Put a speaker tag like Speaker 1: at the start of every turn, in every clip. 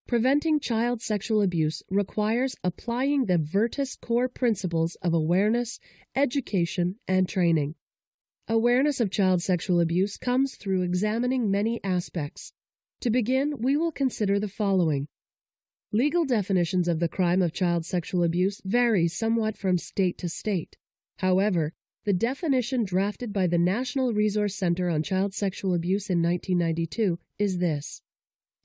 Speaker 1: Preventing child sexual abuse requires applying the Virtus core principles of awareness, education, and training. Awareness of child sexual abuse comes through examining many aspects. To begin, we will consider the following. Legal definitions of the crime of child sexual abuse vary somewhat from state to state. However, the definition drafted by the National Resource Center on Child Sexual Abuse in 1992 is this: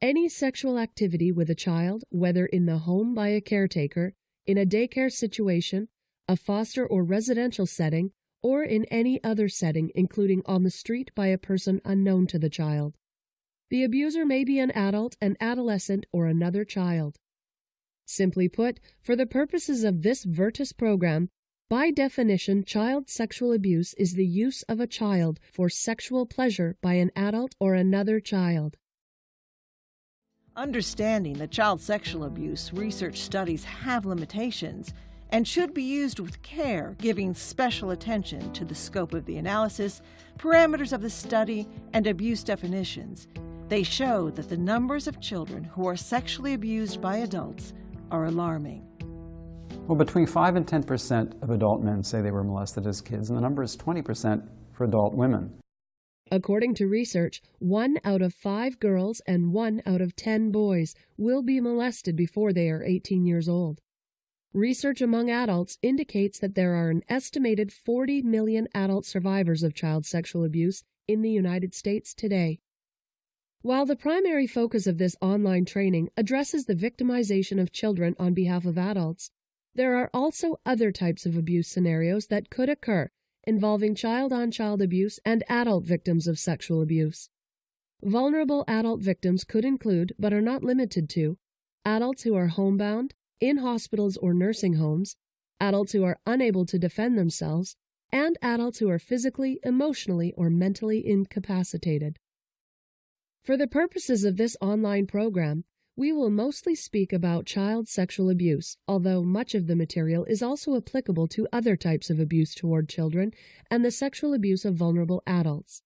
Speaker 1: any sexual activity with a child, whether in the home by a caretaker, in a daycare situation, a foster or residential setting, or in any other setting, including on the street by a person unknown to the child. The abuser may be an adult, an adolescent, or another child. Simply put, for the purposes of this Virtus program, by definition, child sexual abuse is the use of a child for sexual pleasure by an adult or another child.
Speaker 2: Understanding that child sexual abuse research studies have limitations and should be used with care, giving special attention to the scope of the analysis, parameters of the study, and abuse definitions. They show that the numbers of children who are sexually abused by adults are alarming.
Speaker 3: Well, between 5 and 10% of adult men say they were molested as kids, and the number is 20% for adult women.
Speaker 1: According to research, 1 out of 5 girls and 1 out of 10 boys will be molested before they are 18 years old. Research among adults indicates that there are an estimated 40 million adult survivors of child sexual abuse in the United States today. While the primary focus of this online training addresses the victimization of children on behalf of adults, there are also other types of abuse scenarios that could occur involving child-on-child abuse and adult victims of sexual abuse. Vulnerable adult victims could include, but are not limited to, adults who are homebound, in hospitals or nursing homes, adults who are unable to defend themselves, and adults who are physically, emotionally, or mentally incapacitated. For the purposes of this online program, we will mostly speak about child sexual abuse, although much of the material is also applicable to other types of abuse toward children and the sexual abuse of vulnerable adults.